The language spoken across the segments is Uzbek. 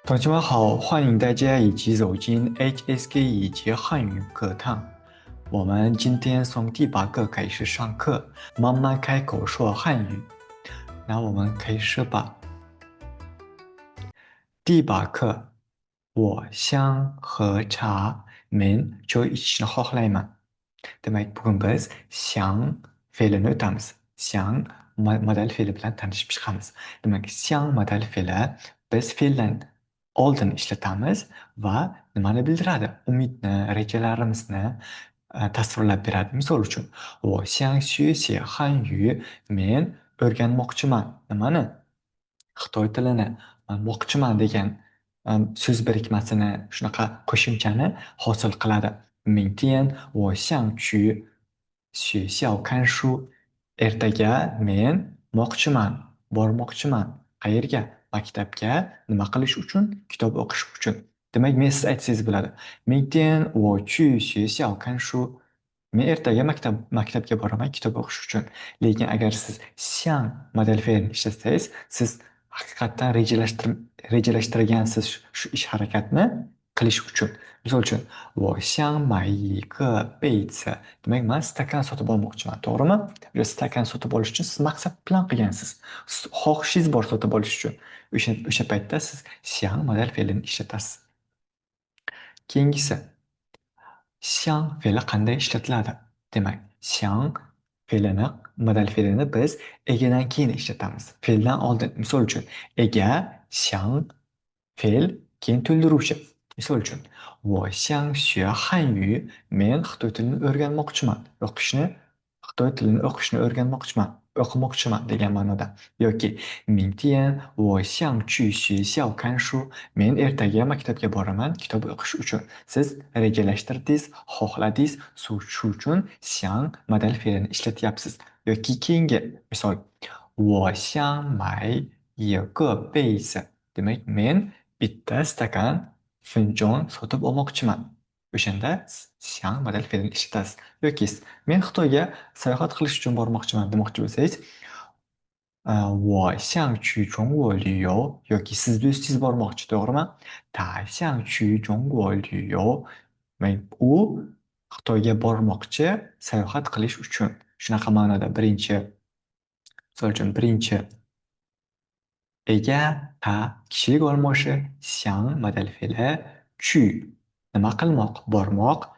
同学们好，欢迎大家一起走进 HSK 一节汉语课堂。我们今天从第8课开始上课，慢慢开口说汉语。那我们开始吧。第8课，我想喝茶，men就ishni xohlayman. Demak, bugun biz想fe'lini o'tamiz. 想 modal fe'li bilan tanishib chiqamiz. Demak, 想 modal fe'li biz fe'ldan oldin ishlatamiz va nimani bildiradi? Umidni, rejalarimizni tasvirlab beradi. Misol uchun, 我想学习汉语. Men o'rganmoqchiman. Nimani? Xitoy tilini moqchiman degan so'z birikmasini shunaqa qo'shimchani hosil qiladi. 明天我想去学校看书. Ertaga men bormoqchiman. Qayerga? Maktabga. Nima qilish uchun? Kitob o'qish uchun. Demak, men siz aytsangiz bo'ladi. 明天我去学校看书. Men ertaga maktabga boraman kitob o'qish uchun. Lekin agar siz 想 modal fe'lini ishlatsangiz, siz haqiqatdan rejalashtirgansiz shu ish harakatni qilish uchun. Misol uchun, 我想买一个被子. Demak, men stakan sotib olmoqchiman, to'g'rimi? Stakan sotib olish uchun siz maqsad bilan qilgansiz. Xohishingiz bor sotib olish uchun. O'sha paytda siz 想 modal fe'lini ishlatasiz. Keyingisi, 想 fe'li qanday ishlatiladi? Demak, 想 fe'lini, modal fe'lini biz egadan keyin ishlatamiz. Fe'ldan oldin. Misol uchun, ega, 想 fe'l, keyin to'ldiruvchi. Misol uchun, 我想学汉语. Men Xitoy tilini o'rganmoqchiman. Xitoy tilini o'qishni o'qimoqchiman degan ma'noda. Yoki 明天我想去学校看书. Men ertaga maktabga boraman kitob o'qish uchun. Siz rejalashtirdingiz, xohladingiz, shu uchun 想 modal fe'lini ishlatyapsiz. Yoki keyingi misol, 我想买一个被子. Demak, men bitta stakan, finjon sotib olmoqchiman. O'shanda 想 modal fe'lini ishlatasiz. Yoki men Xitoyga sayohat qilish uchun bormoqchiman demoqchi bo'lsangiz, 我想去中国旅游. Yoki siz do'stingiz bormoqchi, to'g'rimi? 他想去中国旅游. U Xitoyga bormoqchi, sayohat qilish uchun. Shunaqa ma'noda misol uchun birinchi ega, kishilik olmoshi, 想 modal fe'li, 去 nima qilmoq, bormoq,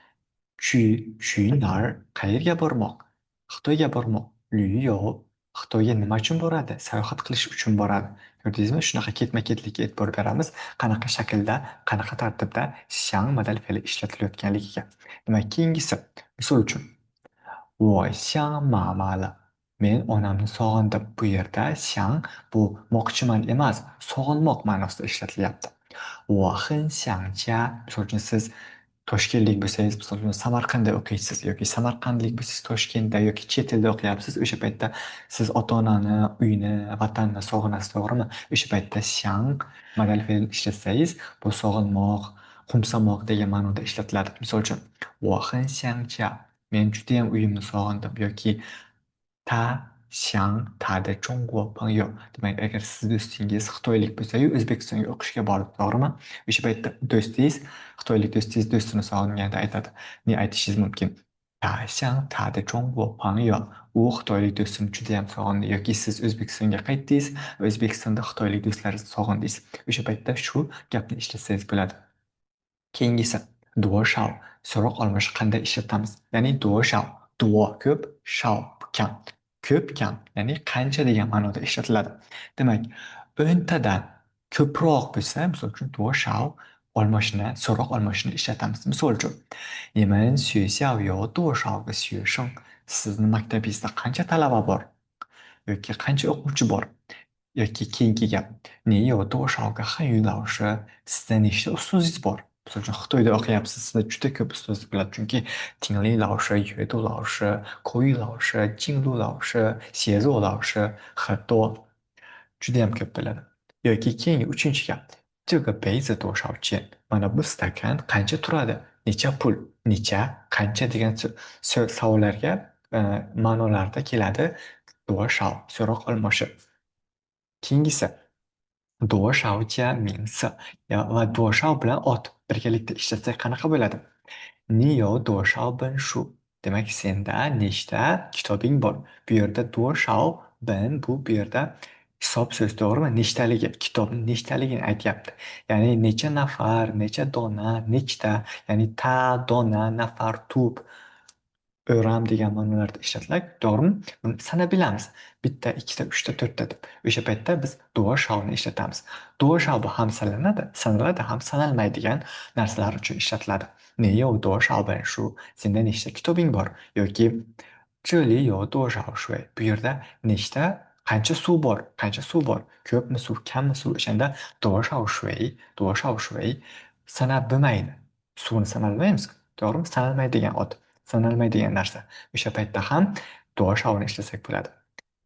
去 nar qayerga bormoq, Xitoyga bormoq, 旅游 Xitoyga nima uchun boradi? Sayohat qilish uchun boradi. Ko'rdingizmi? Shunaqa ketma-ketlikka e'tibor beramiz. Qanaqa shaklda, qanaqa tartibda 想 modal fe'li ishlatilayotganligiga. Demak, keyingisi, misol uchun, 我想妈妈了. Men onamni sog'indim. Bu yerda 想 bu moqchiman emas, sog'inmoq ma'nosida ishlatilyapti. 我很想家. Misol uchun siz Toshkentlik bo'lsangiz, misol uchun Samarqandda o'qiysiz yoki Samarqandlik bo'lsangiz Toshkentda yoki chet elda o'qiyapsiz. O'sha paytda siz ota-onani, uyni, vatanni sog'inasiz, to'g'rimi? O'sha paytda 想 modal fe'lini ishlatsangiz, bu sog'inmoq, qo'msamoq degan ma'noda ishlatiladi. Misol uchun, 我很想家. Men judayam uyimni sog'indim yoki 他想他的中国朋友. Demak, agar siz do'stingiz Xitoylik bo'lsa-yu O'zbekistonga o'qishga bordi, to'g'rimi? O'sha paytda do'stingiz, Xitoylik do'stingiz do'stini sog'inganda aytadi. Ne aytishingiz mumkin? 他想他的中国朋友. U Xitoylik do'stini judayam sog'indi yoki siz O'zbekistonga qaytdingiz va O'zbekistonda Xitoylik do'stlaringizni sog'indingiz. O'sha paytda shu gapni ishlatsangiz bo'ladi. Keyingisi, 多少 so'roq olmoshi qanday ishlatamiz? Ya'ni 多少 ko'p, 少 kam. Ko'p, kam, ya'ni qancha degan ma'noda ishlatiladi. Demak, 10tadan ko'proq bo'lsa, misol uchun 多少 so'roq olmoshini ishlatamiz. Misol uchun, 你们学校有多少个学生? Sizni maktabingizda qancha talaba bor? Yoki qancha o'quvchi bor? Yoki keyingi gap, 你有多少个汉语老师? Sizda nechta ustozingiz bor? Misol uchun Xitoyda o'qiyapsiz, sizda juda ko'p ustoz bo'ladi. Chunki 听力老师、阅读老师、口语老师、进入老师、写作老师很多. Judayam ko'p bo'ladi. Yoki keyingi uchinchi gap, 这个杯子多少钱? Mana bu stakan qancha turadi? Necha pul? Necha, qancha degan savollarga ma'nolarda keladi 多少 so'roq olmoshi. Keyingisi, 多少家名色va 多少bilan ot birgalikda ishlatsak qanaqa bo'ladi? Ni有多少本书? Demak, senda nechta kitobing bor? Bu yerda 多少 bin bu yerda hisob so'z, to'g'rimi? Nechtaligi, kitobni nechtaligini aytyapti. Ya'ni necha nafar, necha dona, nechta, ya'ni ta, dona, nafar, to'p, o'ram degan ma'nolarda ishlatiladi, to'g'rimi? Buni sanab bilamiz. Bitta, ikkita, uchta, to'rtta deb. O'sha paytda biz 多少ni ishlatamiz. 多少 bu ham sanaladi, ham sanalmaydigan narsalar uchun ishlatiladi. 你有多少本书? Senda nechta kitobing bor? Yoki 这里有多少水? Bu yerda nechta, qancha suv bor? Qancha suv bor? Ko'pmi suv, kammi suv? O'shanda 多少水, 多少水 sanab bo'lmaydi. Suvni sanab bilmaymiz, to'g'rimi? Sanalmaydigan ot. Sanalmaydigan narsa. O'sha paytda ham 多少ni ishlasak bo'ladi.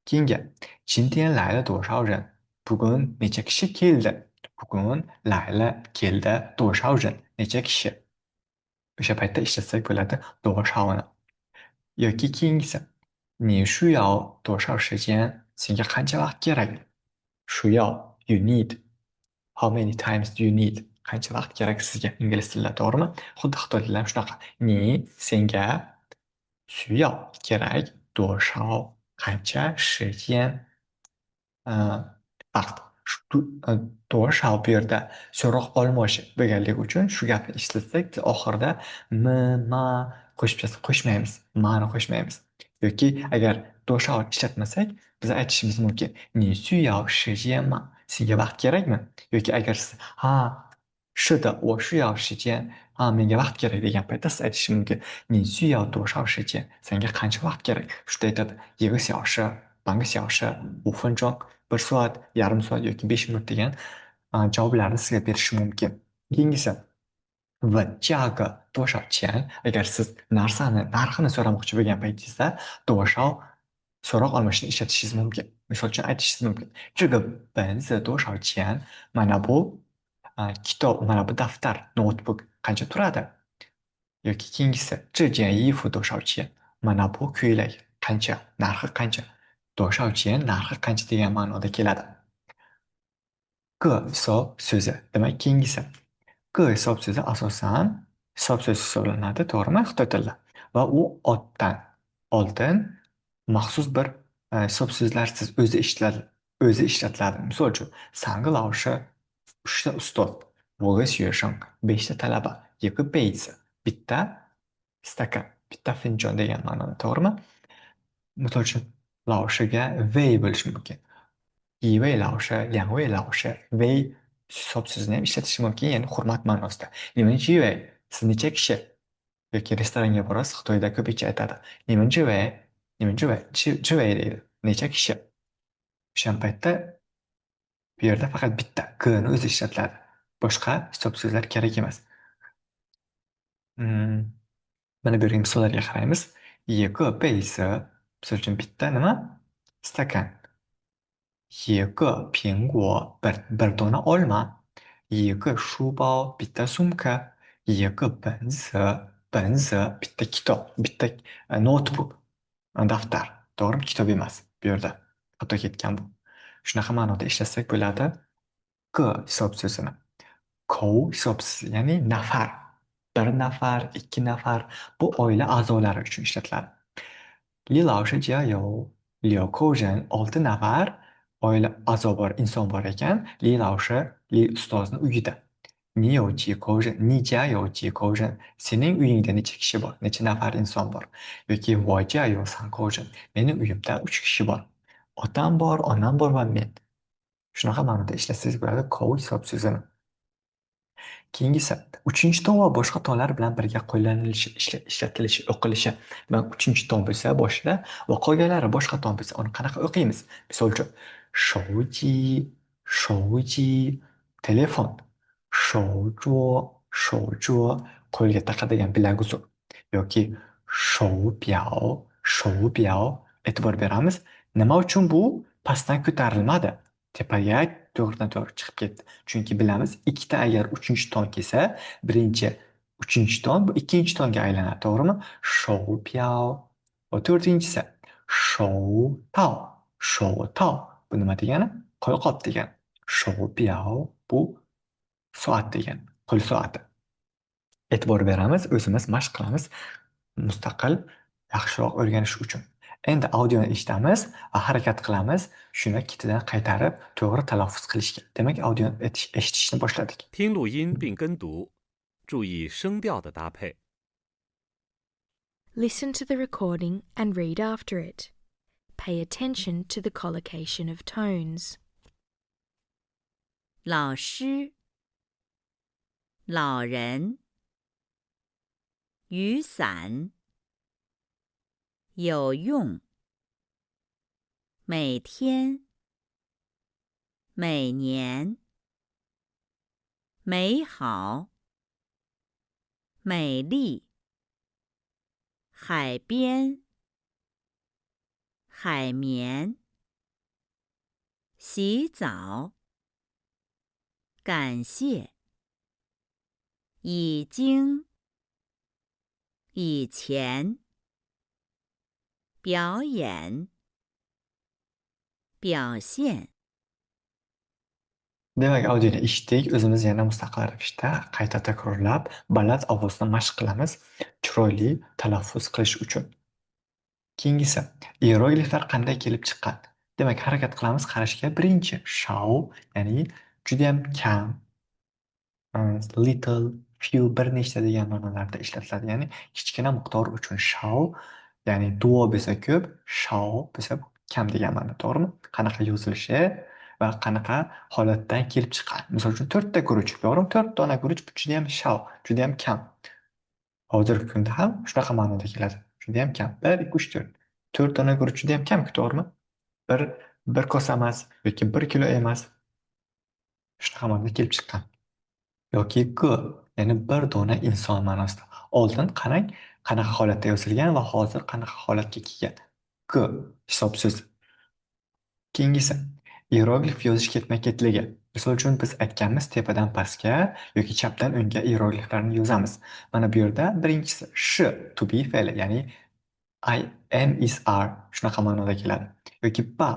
Keyingi 今天来了多少人? Bugun necha kishi keldi? Bugun 来了 keldi 多少人? Necha kishi? O'sha paytda ishlatsak bo'ladi 多少ni. Yoki keyingisi 你需要多少时间? Senga qancha vaqt kerak? 需要 you need. How many times do you need? Qancha vaqt kerak sizga? Ingliz tilida, to'g'rimi? Xuddi xitoy tilida ham shunaqa. Ni senga 需要 kerak 多少 qancha 时间 vaqt. 多少 bu yerda so'roq olmoshi bo'lganligi uchun shu gapni ishlatsak oxirida m, ma qo'shmaymiz. Ma'ni qo'shmaymiz. Yoki agar 多少 ishlatmasak biz aytishimiz mumkin. 你需要时间吗? Senga vaqt kerakmi? Yoki agar siz ha 是的我需要时间 ha menga vaqt kerak degan paytda siz aytishingiz mumkin. 你需要多少时间? Senga qancha vaqt kerak? Shunda aytadi 1个小时, 半个小时, 5分钟, 1 soat, yarim soat yoki 5 minut degan javoblarni sizga berishi mumkin. Keyingisi 问价格多少钱? Agar siz narsani narxini so'ramoqchi bo'lgan paytingizda 多少 so'roq olmashni ishlatishingiz mumkin. Misol uchun aytishingiz mumkin. 这个本子多少钱? Mana bu kitob, mana bu daftar, notebook qancha turadi? Yoki keyingisi 这件衣服多少钱? Mana bu ko'ylak qancha? Narxi qancha? 多少钱 narxi qancha degan ma'noda keladi. 个 hisob so'zi. Demak, keyingisi 个 hisob so'zi asosan hisob so'zi hisoblanadi, to'g'rimi? Xitoy tilida. Va u otdan oldin maxsus bir hisob so'zlarsiz o'zi ishlatiladi. Misol uchun, 3个老师, 3ta ustoz, 5个学生, 5ta talaba, 1个杯子, bitta stakan, bitta finjon degan ma'noda, to'g'rimi? Misol uchun, 老师ga 位 bo'lishi mumkin. 一位老师, 2位老师, 位 hisob so'zini ham ishlatish mumkin, ya'ni hurmat ma'nosida. 你们几位? Siz necha kishi? Yoki restoranga borasiz, Xitoyda ko'pincha aytadi. 你们几位? 你们几位 deydi. Necha kishi? O'sha paytda bu yerda faqat bitta g'ni o'zi ishlatiladi. Boshqa hisob so'zlar kerak emas. Mana bu yerga misollarga qaraymiz. 一个杯子, misol uchun bitta nima? Stakan. 一个苹果, bir dona olma. 一个书包, bitta sumka. 一个本子, bitta kitob, bitta notebook, daftar. To'g'rimi? Kitob emas bu yerda. Xato ketgan bu. Shunaqa ma'noda ishlatsak bo'ladi. G hisob so'zini. Kov hisob so'zi, ya'ni nafar. Bir nafar, ikki nafar. Bu oila a'zolari uchun ishlatiladi. Li laoshi jiao, liu kou-zhen, 6 nafar oila a'zo bor, inson bor ekan. Li laoshi, li ustozni uyida. Ni you ji kou-zhen, ni jia you ji kou-zhen. Sening uyingda necha kishi bor? Necha nafar inson bor? Yoki wo jia you san kou-zhen. Mening uyimda 3 kishi bor. Otam bor, onam bor va men. Shunaqa ma'noda ishlatsangiz bo'ladi kou hisob so'zini. Keyingisi 3-tom va boshqa tomlar bilan birga qo'llanilishi, ishlatilishi, o'qilishi. Demak, 3-tom bo'lsa boshida va qolganlari boshqa tom bo'lsa, uni qanaqa o'qiymiz? Misol uchun, shouji, telefon, shouzuo, qo'lga taqadigan bilaguzuk yoki shoubiao, e'tibor beramiz. Nima uchun bu pastdan ko'tarilmadi? Tepaga to'g'ridan-to'g'ri chiqib ketdi. Chunki bilamiz, ikkita agar 3-ton kelsa, birinchi 3-ton bu 2-tonga aylanadi, to'g'rimi? Shou piao. Va 4-si shou tao. Bu nima degani? Qo'lqop degani. biao bu soat degani, qo'l soati. E'tibor beramiz, o'zimiz mashq qilamiz mustaqil yaxshiroq o'rganish uchun. Endi audioni eshitamiz va harakat qilamiz shuni ketidan qaytarib to'g'ri talaffuz qilishga. Demak, audioni eshitishni boshladik. 听录音并跟读，注意声调的搭配。 Listen to the recording and read after it. Pay attention to the collocation of tones. 老师、老人、雨伞、有用、每天、每年、美好、美丽、海边、海绵、洗澡、感谢、已经、以前、表演、表现。 Demak, audioni eshitdik, o'zimiz yana mustaqil ravishda qayta takrorlab, baland ovozda mashq qilamiz, chiroyli talaffuz qilish uchun. Keyingisi, iyerogliflar qanday kelib chiqqan? Demak, harakat qilamiz qarashga. Birinchi, shao, ya'ni judayam kam, little, few, bir nechta degan ma'nolarda ishlatiladi. Ya'ni kichkina miqdor uchun shao, ya'ni duo bo'lsa ko'p, shao bo'lsa kam degan ma'no, to'g'rimi? Qanaqa yozilishi va qanaqa holatdan kelib chiqqan. Misol uchun 4 ta guruch, to'g'rimi? 4 dona guruch judayam shao, judayam kam. Hozirgi kunda ham shunaqa ma'noda keladi. Judayam kam. 1, 2, 3, 4. 4 dona guruch judayam kam, to'g'rimi? Bir kosa emas yoki 1 kilo emas. Shunaqa ma'noda kelib chiqqan. Yoki g, ya'ni bir dona inson ma'nosida. Oldin qarang, qanaqa holatda yozilgan va hozir qanaqa holatga kelgan. G hisobsiz. Keyingisi, iyeroglif yozish ketma-ketligi. Misol uchun biz aytganmiz tepadan pastga yoki chapdan o'ngga iyerogliflarni yozamiz. Mana bu yerda birinchisi sh, to be fe'li, ya'ni I am is are shunaqa ma'noda keladi. Yoki ba,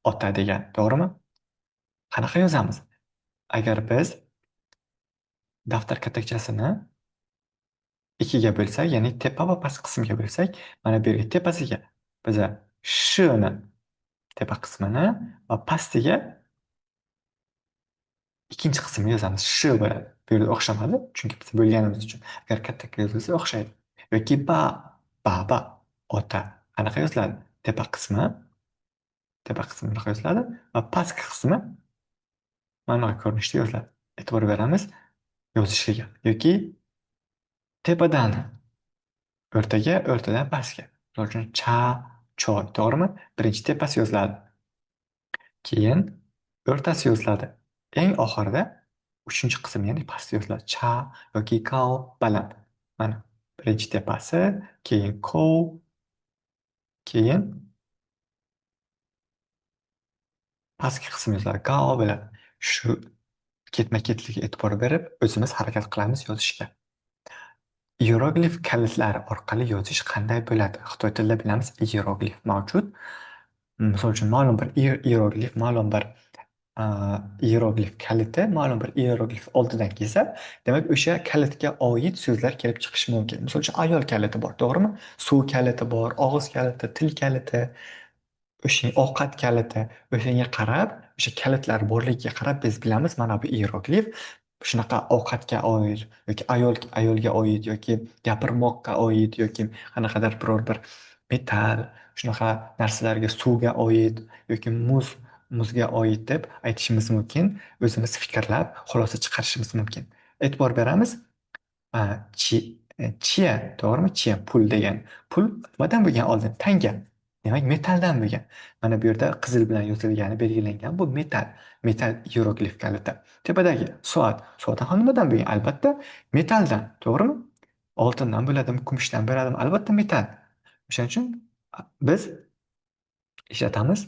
ota degan, to'g'rimi? Qanaqa yozamiz? Agar biz daftar katakchasini ikkiga bo'lsak, ya'ni tepa va past qismga bo'lsak, mana bu yerga tepasiga biz shni tepa qismini va pastiga ikkinchi qismni yozamiz. Sh bo'ladi. Bu yerda o'xshamadi, chunki biz bo'lganimiz uchun. Agar kattaga yozilsa o'xshaydi. Yoki baba, ota. Qanaqa yoziladi? Tepa qismi bunaqa yoziladi va pastki qismi mana bunaqa ko'rinishda yoziladi. E'tibor beramiz yozishiga. Yoki tepadan o'rtaga, o'rtadan pastga. Misol uchun choy, to'g'rimi? Birinchi tepasi yoziladi. Keyin o'rtasi yoziladi. Eng oxirida uchinchi qism, ya'ni pastda yoziladi. Cha yoki kao, baland. Mana birinchi tepasi, keyin kou, keyin pastki qism yoziladi. Gao bo'ladi. Shu ketma-ketligiga e'tibor berib, o'zimiz harakat qilamiz yozishga. Iyeroglif kalitlari orqali yozish qanday bo'ladi? Xitoy tilida bilamiz, iyeroglif mavjud. Misol uchun ma'lum bir iyeroglif, ma'lum bir iyeroglif kaliti ma'lum bir iyeroglif oldidan kelsa, demak o'sha kalitga oid so'zlar kelib chiqishi mumkin. Misol uchun ayol kaliti bor, to'g'rimi? Suv kaliti bor, og'iz kaliti, til kaliti, o'sha ovqat kaliti, o'shanga qarab, o'sha kalitlar borligiga qarab biz bilamiz, mana bu iyeroglif shunaqa ovqatga oid yoki ayolga oid yoki gapirmoqqa oid yoki qanaqadir biror bir metall shunaqa narsalarga, suvga oid yoki muzga oid deb aytishimiz mumkin. O'zimiz fikrlab xulosa chiqarishimiz mumkin. E'tibor beramiz. Chiya, to'g'rimi? Chiya pul degan. Pul nimadan bo'lgan oldin? Tanga. Demak, metalldan bo'lgan. Mana bu yerda qizil bilan yozilgani belgilangan. Bu metal. Metal hieroglif kaliti. Tepadagi soat. Soat ham nimadan bo'lgan? Albatta, metalldan, to'g'rimi? Oltindan bo'ladimi, kumushdan bo'ladimi? Albatta metal. O'shaning uchun biz ishlatamiz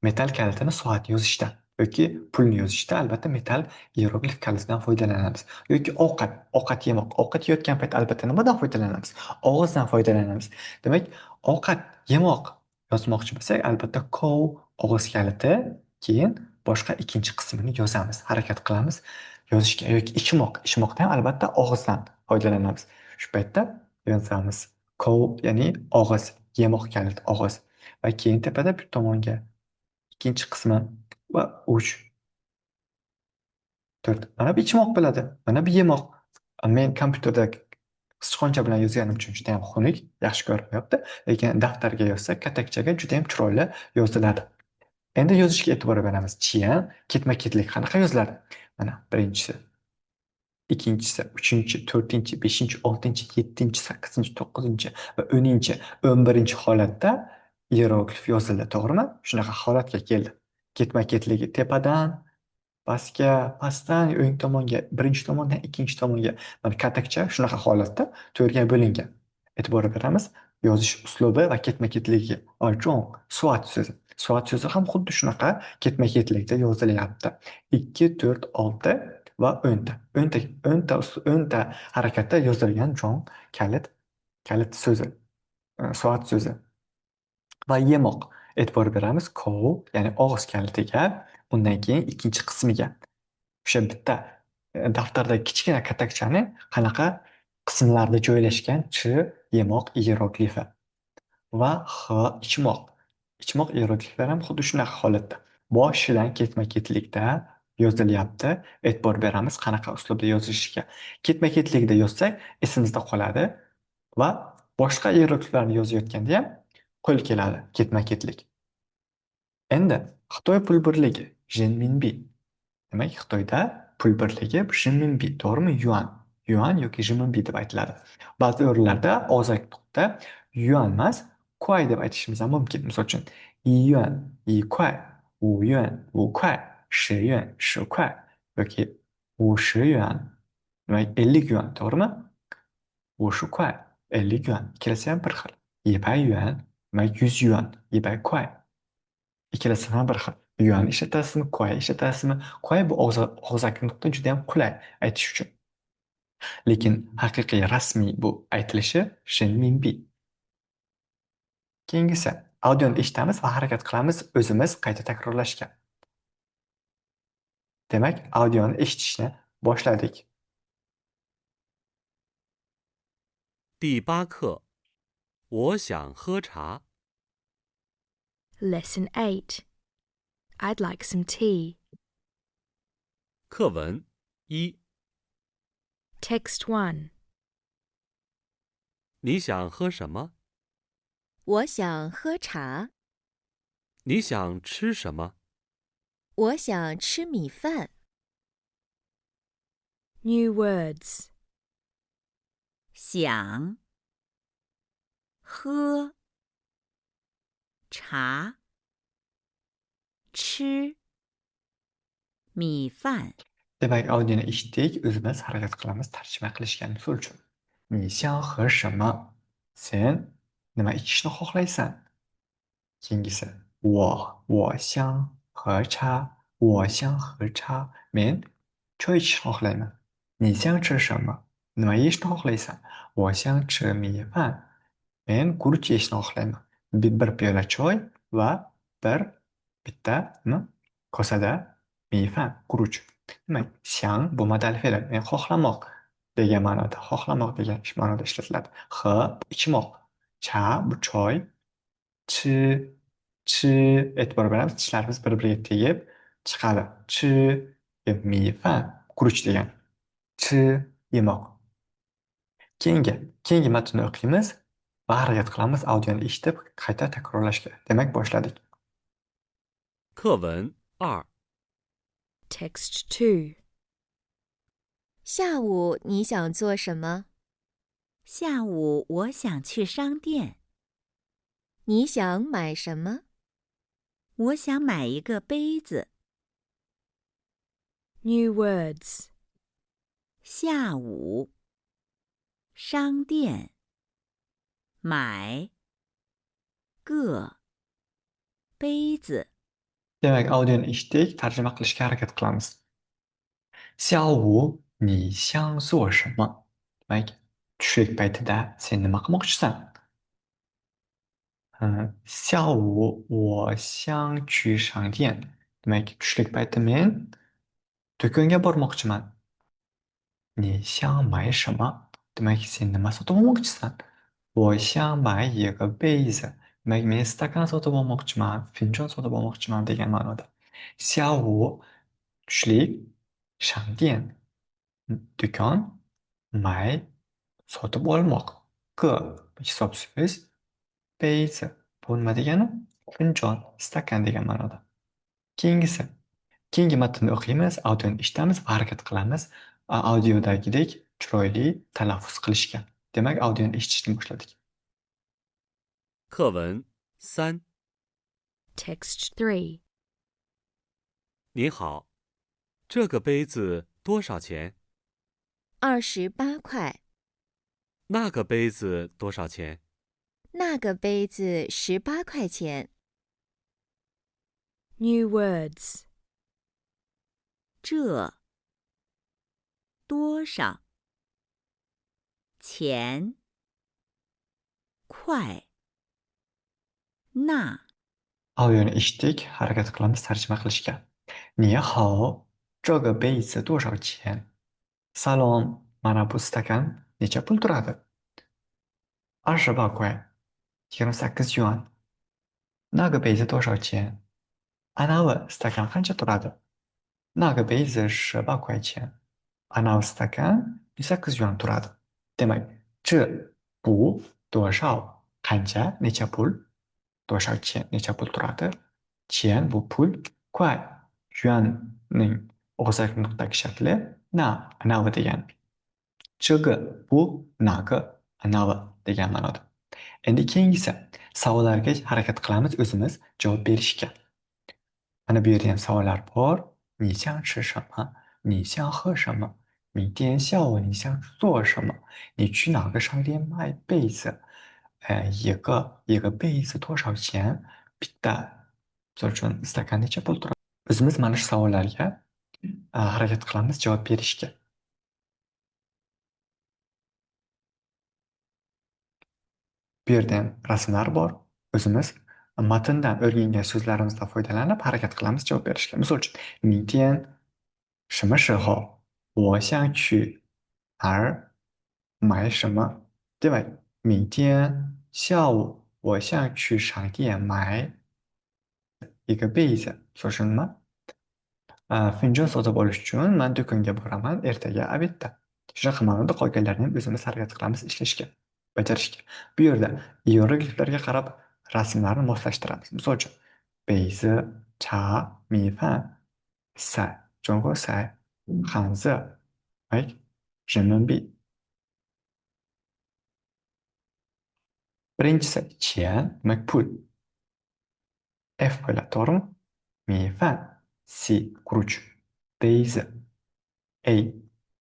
metal kalitini soat yozishda yoki pulni yozishda albatta metal hieroglif kalitidan foydalanamiz. Yoki ovqat yemoq. Ovqat yeyotgan payt albatta nimadan foydalanamiz? Og'izdan foydalanamiz. Demak, ovqat yemoq yozmoqchi bo'lsak, albatta kov og'iz kaliti, keyin boshqa ikkinchi qismini yozamiz, harakat qilamiz yozishga yoki ichmoqda ham albatta og'izdan foydalanamiz. Shu paytda yozamiz cold, ya'ni og'iz, yemoq kalit og'iz va keyin tepada bir tomonga ikkinchi qismi va 3, 4. Mana bu ichmoq bo'ladi, mana bu yemoq. Men kompyuterda sichqoncha bilan yozganim uchun juda ham xunuk, yaxshi ko'rinmayapti, lekin daftarga yozsak, katakchaga juda ham chiroyli yoziladi. Endi yozishga e'tibor beramiz. Chiyan, ketma-ketlik qanaqa yoziladi? Mana birinchisi, ikkinchisi, uchinchi, to'rtinchi, beshinchi, oltinchi, yettinchi, sakkizinchi, to'qqizinchi va 11 holatda hieroglif yozildi, to'g'rimi? Shunaqa holatga keldi. Ketma-ketligi tepadan pastga, pastdan o'ng tomonga, birinchi tomondan ikkinchi tomonga. Mana katakcha shunaqa holatda to'rtga bo'lingan. E'tibor beramiz yozish uslubi va ketma-ketligi. Ojon, soat so'zi. Soat so'zi ham xuddi shunaqa ketma-ketlikda yozilyapti. 2, 4, 6 va 10 ta. 10 ta harakatda yozilgan jon kalit so'zi, soat so'zi. Va yemoq. E'tibor beramiz ya'ni og'iz kalitiga, undan keyin ikkinchi qismiga. O'sha bitta daftardagi kichkina katakchani qanaqa qismlarda joylashgan yemoq hieroglifi va ichmoq. Ichmoq hierogliflari ham xuddi shunaqa holatda. Boshidan ketma-ketlikda yozilyapti. E'tibor beramiz qanaqa uslubda yozilishiga. Ketma-ketlikda yozsak esimizda qoladi va boshqa hierogliflarni yozayotganda ham qo'l keladi ketma-ketlik. Endi Xitoy pul birligi renminbi. Demak, Xitoyda pul birligi renminbi, to'g'rimi? Yuan yoki renminbi deb aytiladi. Ba'zi o'rinlarda og'zaki yuan emas, kuay deb aytishimiz ham mumkin. Misol uchun, yuan, kuay, yuan, kuay, 10 yuan, 10 kuay yoki 50 yuan. Demak, 50 yuan, to'g'rimi? 50 kuay, 50 yuan. Ikkalasi ham bir xil. 100 yuan, demak 100 yuan, 100 kuay. Ikkalasi ham bir xil. Yuan ishlatasizmi, kuay ishlatasizmi? Kuay bu og'zaki nutqda juda ham qulay aytish uchun. Lekin haqiqiy rasmiy bu aytilishi renminbi. Keyingisi, audioni eshitamiz va harakat qilamiz o'zimiz qayta takrorlashga. Demak, audioni eshitishni boshladik. 第8课，我想喝茶。 Lesson 8. I'd like some tea. 课文1， Text 1. 你想喝什么？我想喝茶。你想吃什么？我想吃米饭。 New words. 想喝茶吃米饭。 Demak, audioni eshitdik, o'zimiz harakat qilamiz tarjima qilishga misol uchun. 你想喝什么? Sen nima ichishni xohlaysan? Keyingisi, 我想喝茶，我想喝茶. Men choy ichishni xohlayman. 你想吃什么? Nima yeyishni xohlaysan? 我想吃米饭. Men guruch yeyishni xohlayman. Bir piyola choy va bitta kosada miyfan, guruch. Demak, xiang bu modal fe'li, men xohlamoq degan ma'noda, xohlamoq degan ma'noda ishlatiladi. Ichmoq. Cha bu choy. Chi e'tibor beramiz, tishlarimiz bir-biriga tegib chiqadi. Miyfan, guruch degan. Chi yemoq. Keyingi matnni o'qiymiz va harakat qilamiz audioni eshitib qayta takrorlashga. Demak, boshladik. 课文2， Text 2. 下午你想做什么？下午我想去商店。你想买什么？我想买一个杯子。 New words. 下午商店买个杯子。 Demak, audioni eshitdik, tarjima qilishga harakat qilamiz. 下午你想做什么? Demak, tushlik paytida sen nima qilmoqchisan? 下午我想去商店. Demak, tushlik payti men do'konga bormoqchiman. 你想买什么 demak, sen nima sotib olmoqchisan? 我想买一个杯子 demak, men stakan sotib olmoqchiman, finjon sotib olmoqchiman degan ma'noda. 下午 tushlik 商店 do'kon 买 sotib olmoq 个 hisob so'z 杯子 bu nima degani? Finjon, stakan degan ma'noda. Keyingisi. Keyingi matnni o'qiymiz, audioni eshitamiz va harakat qilamiz audiodagidek chiroyli talaffuz qilishga. Demak, audioni eshitishni boshladik. 课文3。 Text 3. 您好，这个杯子多少钱？ 28块，那个杯子多少钱？ 那个杯子18块钱。 New words. 这多少钱？块那 Audioni eshitdik, harakat qilamiz tarjima qilishga. 你好，这个杯子多少钱? Salom, mana bu stakan necha pul turadi? 28块, 28 yuan. 那个杯子多少钱? Anavi stakan qancha turadi? 那个杯子18块钱. Anavi stakan 18 yuan turadi. Demak, 这 bu 多少 qancha necha pul? 多少钱 necha pul turadi? 钱 bu pul, 块 yuanning og'zaki nuqtaki shakli, na anavi degani. 这个 bu 哪个 anavi degan ma'noda. Endi keyingisi savollarga harakat qilamiz o'zimiz javob berishga. Mana bu yerda ham savollar bor. 你想吃什么? 你想喝什么? 明天下午你想做什么? 你去哪个商店买被子? 一个被子多少钱? Bitta misol uchun stakan necha pul turadi? O'zimiz mana shu savollarga harakat qilamiz javob berishga. Bu yerda ham rasmlar bor. O'zimiz matndan o'rgangan so'zlarimizdan foydalanib harakat qilamiz javob berishga. Misol uchun, 明天什么时候我想去哪儿买什么 demak, 明天下午我想去商店买一个被子. Misol uchun nima? Finjon sotib olish uchun men do'konga boraman ertaga obedda. Shunaqa ma'noda qolganlarini ham o'zimiz harakat qilamiz ishlashga, bajarishga. Bu yerda iyerogliflarga qarab rasmlarni moslashtiramiz. Misol uchun, 杯子、茶、米饭、伞、中国伞、汉字 demak, 人民币. Birinchisi 钱 demak pul. F bo'ladi, to'g'rimi? 米饭 C guruch, 杯子 A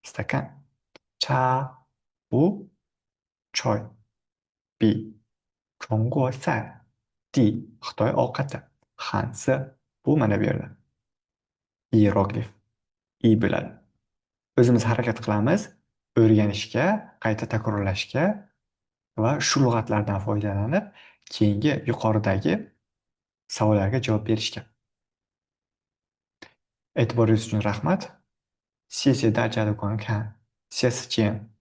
stakan, 茶 bu choy, B 中国菜 D Xitoy ovqati, 汉字 bu mana bu yerda hieroglif I bo'ladi. O'zimiz harakat qilamiz o'rganishga, qayta takrorlashga va shu lug'atlardan foydalanib keyingi yuqoridagi savollarga javob berishga. E'tiboringiz uchun rahmat. 谢谢大家的观看，下次见。